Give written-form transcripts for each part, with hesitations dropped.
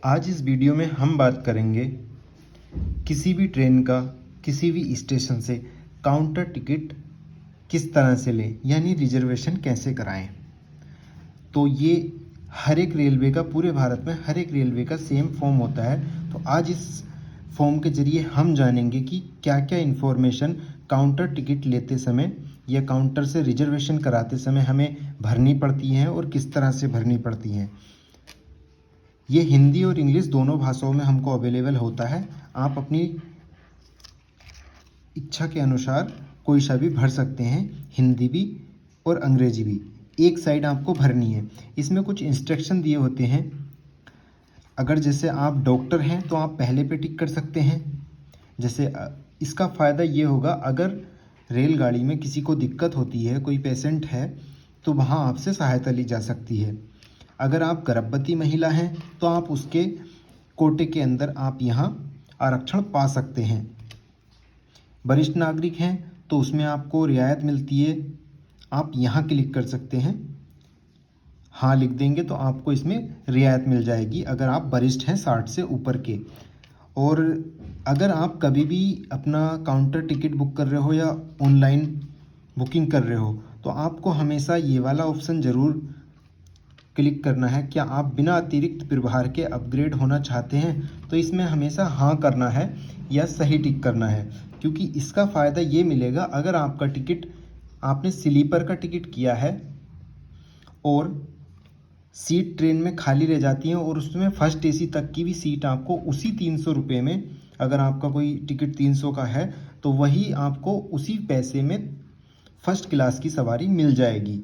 आज इस वीडियो में हम बात करेंगे किसी भी ट्रेन का किसी भी स्टेशन से काउंटर टिकट किस तरह से लें, यानी रिजर्वेशन कैसे कराएं। तो ये हर एक रेलवे का, पूरे भारत में हर एक रेलवे का सेम फॉर्म होता है। तो आज इस फॉर्म के ज़रिए हम जानेंगे कि क्या क्या इन्फॉर्मेशन काउंटर टिकट लेते समय या काउंटर से रिजर्वेशन कराते समय हमें भरनी पड़ती हैं और किस तरह से भरनी पड़ती हैं। ये हिंदी और इंग्लिश दोनों भाषाओं में हमको अवेलेबल होता है। आप अपनी इच्छा के अनुसार कोई सा भी भर सकते हैं, हिंदी भी और अंग्रेजी भी। एक साइड आपको भरनी है। इसमें कुछ इंस्ट्रक्शन दिए होते हैं। अगर जैसे आप डॉक्टर हैं तो आप पहले पे टिक कर सकते हैं। जैसे इसका फ़ायदा ये होगा, अगर रेलगाड़ी में किसी को दिक्कत होती है, कोई पेशेंट है, तो वहाँ आपसे सहायता ली जा सकती है। अगर आप गर्भवती महिला हैं तो आप उसके कोटे के अंदर आप यहाँ आरक्षण पा सकते हैं। वरिष्ठ नागरिक हैं तो उसमें आपको रियायत मिलती है, आप यहाँ क्लिक कर सकते हैं। हाँ लिख देंगे तो आपको इसमें रियायत मिल जाएगी अगर आप वरिष्ठ हैं 60 से ऊपर के। और अगर आप कभी भी अपना काउंटर टिकट बुक कर रहे हो या ऑनलाइन बुकिंग कर रहे हो तो आपको हमेशा ये वाला ऑप्शन ज़रूर क्लिक करना है। क्या आप बिना अतिरिक्त प्रभार के अपग्रेड होना चाहते हैं? तो इसमें हमेशा हाँ करना है या सही टिक करना है, क्योंकि इसका फ़ायदा ये मिलेगा, अगर आपका टिकट, आपने स्लीपर का टिकट किया है और सीट ट्रेन में खाली रह जाती है और उसमें फर्स्ट एसी तक की भी सीट आपको उसी 300 रुपये में, अगर आपका कोई टिकट 300 का है तो वही आपको उसी पैसे में फर्स्ट क्लास की सवारी मिल जाएगी।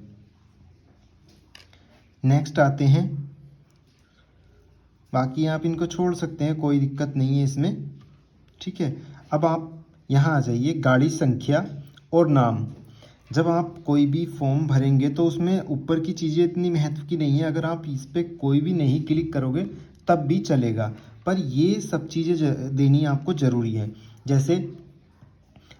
नेक्स्ट आते हैं, बाकी आप इनको छोड़ सकते हैं, कोई दिक्कत नहीं है इसमें, ठीक है। अब आप यहाँ आ जाइए, गाड़ी संख्या और नाम। जब आप कोई भी फॉर्म भरेंगे तो उसमें ऊपर की चीज़ें इतनी महत्व की नहीं है, अगर आप इस पर कोई भी नहीं क्लिक करोगे तब भी चलेगा, पर ये सब चीज़ें देनी आपको ज़रूरी है। जैसे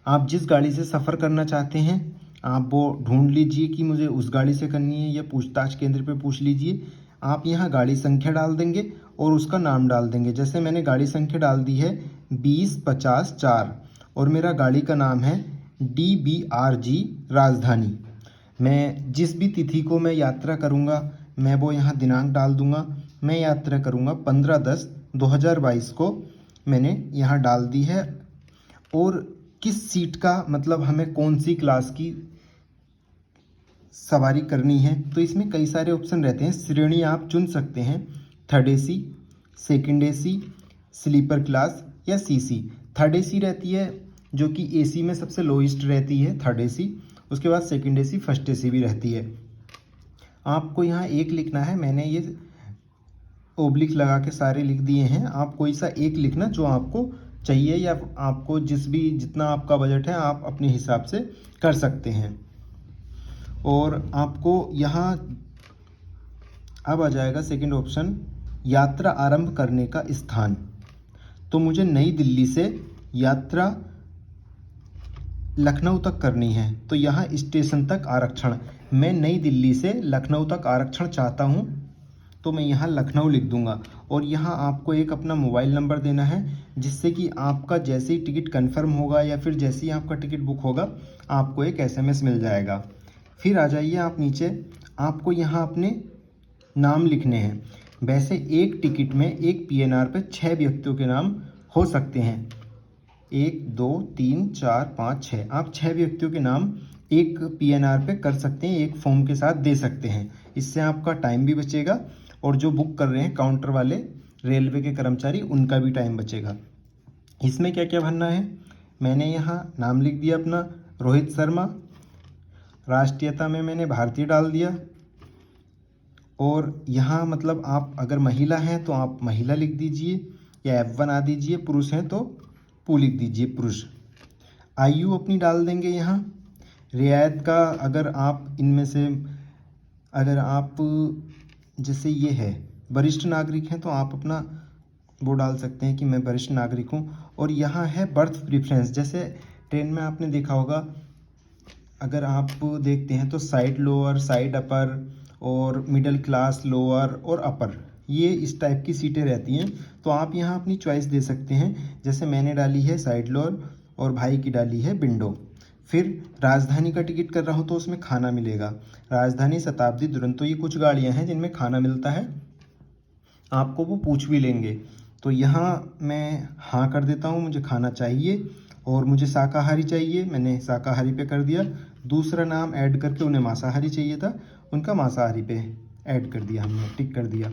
आप जिस गाड़ी से सफ़र करना चाहते हैं आप वो ढूंढ लीजिए कि मुझे उस गाड़ी से करनी है, या पूछताछ केंद्र पे पूछ लीजिए। आप यहाँ गाड़ी संख्या डाल देंगे और उसका नाम डाल देंगे। जैसे मैंने गाड़ी संख्या डाल दी है 2054 और मेरा गाड़ी का नाम है DBRG राजधानी। मैं जिस भी तिथि को मैं यात्रा करूँगा मैं वो यहाँ दिनांक डाल दूँगा। मैं यात्रा करूँगा 15/10/2022 को, मैंने यहाँ डाल दी है। और किस सीट का, मतलब हमें कौन सी क्लास की सवारी करनी है, तो इसमें कई सारे ऑप्शन रहते हैं। श्रेणी आप चुन सकते हैं, third AC, second AC, sleeper class या सीसी। थर्ड एसी रहती है जो कि एसी में सबसे लोएस्ट रहती है, थर्ड एसी। उसके बाद सेकंड एसी, फर्स्ट एसी भी रहती है। आपको यहाँ एक लिखना है, मैंने ये ओब्लिक लगा के सारे लिख दिए हैं। आप कोई सा एक लिखना जो आपको चाहिए, या आपको जितना आपका बजट है आप अपने हिसाब से कर सकते हैं। और आपको यहाँ अब आ जाएगा सेकंड ऑप्शन, यात्रा आरंभ करने का स्थान। तो मुझे नई दिल्ली से यात्रा लखनऊ तक करनी है, तो यहाँ स्टेशन तक आरक्षण, मैं नई दिल्ली से लखनऊ तक आरक्षण चाहता हूँ तो मैं यहाँ लखनऊ लिख दूंगा। और यहाँ आपको एक अपना मोबाइल नंबर देना है, जिससे कि आपका जैसे ही टिकट कंफर्म होगा या फिर जैसे ही आपका टिकट बुक होगा आपको एक SMS मिल जाएगा। फिर आ जाइए आप नीचे, आपको यहाँ अपने नाम लिखने हैं। वैसे एक टिकट में एक PNR पे 6 व्यक्तियों के नाम हो सकते हैं, 1 2 3 4 5 6। आप 6 व्यक्तियों के नाम एक PNR पे कर सकते हैं, एक फॉर्म के साथ दे सकते हैं। इससे आपका टाइम भी बचेगा और जो बुक कर रहे हैं काउंटर वाले रेलवे के कर्मचारी, उनका भी टाइम बचेगा। इसमें क्या क्या भरना है, मैंने यहाँ नाम लिख दिया अपना, रोहित शर्मा। राष्ट्रीयता में मैंने भारतीय डाल दिया। और यहाँ मतलब आप अगर महिला हैं तो आप महिला लिख दीजिए या F1 आ दीजिए, पुरुष हैं तो पू लिख दीजिए, पुरुष। आयु अपनी डाल देंगे यहाँ। रियायत का, अगर आप इनमें से, अगर आप जैसे ये है वरिष्ठ नागरिक हैं तो आप अपना वो डाल सकते हैं कि मैं वरिष्ठ नागरिक हूँ। और यहाँ है बर्थ प्रेफरेंस। जैसे ट्रेन में आपने देखा होगा, अगर आप देखते हैं तो साइड लोअर, साइड अपर और मिडिल क्लास लोअर और अपर, ये इस टाइप की सीटें रहती हैं। तो आप यहाँ अपनी चॉइस दे सकते हैं, जैसे मैंने डाली है साइड लोअर और भाई की डाली है विंडो। फिर राजधानी का टिकट कर रहा हूँ तो उसमें खाना मिलेगा। राजधानी, शताब्दी, दुरंतो, ये कुछ गाड़ियाँ हैं जिनमें खाना मिलता है, आपको वो पूछ भी लेंगे। तो यहाँ मैं हाँ कर देता हूँ, मुझे खाना चाहिए और मुझे शाकाहारी चाहिए, मैंने शाकाहारी पे कर दिया। दूसरा नाम ऐड करके उन्हें मांसाहारी चाहिए था, उनका मांसाहारी पे ऐड कर दिया, हमने टिक कर दिया।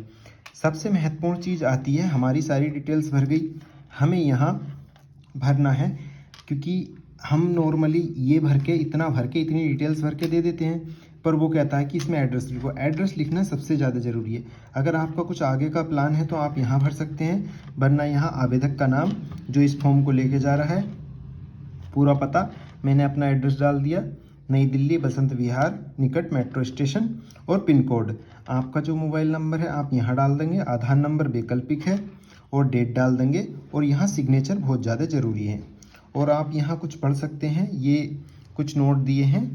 सबसे महत्वपूर्ण चीज़ आती है, हमारी सारी डिटेल्स भर गई, हमें यहाँ भरना है, क्योंकि हम नॉर्मली ये भर के, इतना भर के, इतनी डिटेल्स भर के दे देते हैं, पर वो कहता है कि इसमें एड्रेस लिखो। एड्रेस लिखना सबसे ज़्यादा ज़रूरी है। अगर आपका कुछ आगे का प्लान है तो आप यहाँ भर सकते हैं, वरना यहाँ आवेदक का नाम जो इस फॉर्म को लेके जा रहा है, पूरा पता, मैंने अपना एड्रेस डाल दिया, नई दिल्ली बसंत विहार निकट मेट्रो स्टेशन, और पिन कोड। आपका जो मोबाइल नंबर है आप यहाँ डाल देंगे, आधार नंबर वैकल्पिक है, और डेट डाल देंगे। और यहाँ सिग्नेचर बहुत ज़्यादा ज़रूरी है। और आप यहाँ कुछ पढ़ सकते हैं, ये कुछ नोट दिए हैं,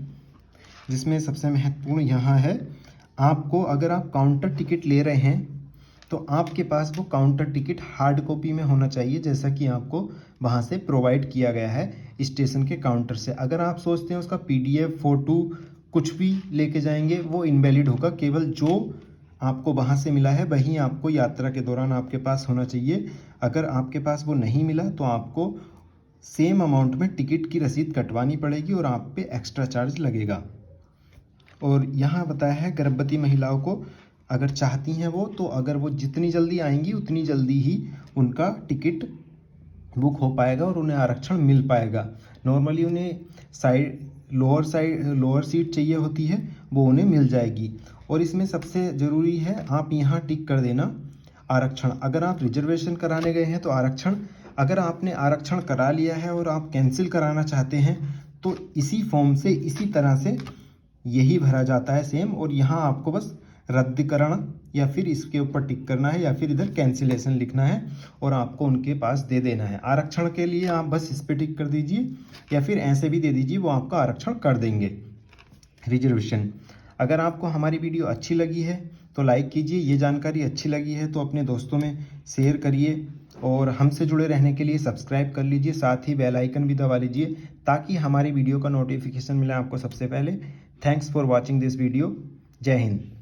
जिसमें सबसे महत्वपूर्ण यहाँ है, आपको अगर आप काउंटर टिकट ले रहे हैं तो आपके पास वो काउंटर टिकट हार्ड कॉपी में होना चाहिए, जैसा कि आपको वहाँ से प्रोवाइड किया गया है स्टेशन के काउंटर से। अगर आप सोचते हैं उसका PDF, फ़ोटो कुछ भी लेके जाएंगे, वो इनवैलिड होगा। केवल जो आपको वहाँ से मिला है वही आपको यात्रा के दौरान आपके पास होना चाहिए। अगर आपके पास वो नहीं मिला तो आपको सेम अमाउंट में टिकट की रसीद कटवानी पड़ेगी और आप पे एक्स्ट्रा चार्ज लगेगा। और यहाँ बताया है, गर्भवती महिलाओं को अगर चाहती हैं वो, तो अगर वो जितनी जल्दी आएंगी उतनी जल्दी ही उनका टिकट बुक हो पाएगा और उन्हें आरक्षण मिल पाएगा। नॉर्मली उन्हें लोअर सीट चाहिए होती है, वो उन्हें मिल जाएगी। और इसमें सबसे ज़रूरी है, आप यहाँ टिक कर देना आरक्षण। अगर आप रिजर्वेशन कराने गए हैं तो आरक्षण, अगर आपने आरक्षण करा लिया है और आप कैंसिल कराना चाहते हैं तो इसी फॉर्म से, इसी तरह से यही भरा जाता है सेम। और यहाँ आपको बस रद्दीकरण या फिर इसके ऊपर टिक करना है, या फिर इधर कैंसिलेशन लिखना है और आपको उनके पास दे देना है। आरक्षण के लिए आप बस इस पर टिक कर दीजिए, या फिर ऐसे भी दे दीजिए, वो आपका आरक्षण कर देंगे। रिजर्वेशन, अगर आपको हमारी वीडियो अच्छी लगी है तो लाइक कीजिए, ये जानकारी अच्छी लगी है तो अपने दोस्तों में शेयर करिए, और हमसे जुड़े रहने के लिए सब्सक्राइब कर लीजिए, साथ ही बेल आइकन भी दबा लीजिए, ताकि हमारी वीडियो का नोटिफिकेशन मिले आपको सबसे पहले। Thanks for watching this video. जय हिंद।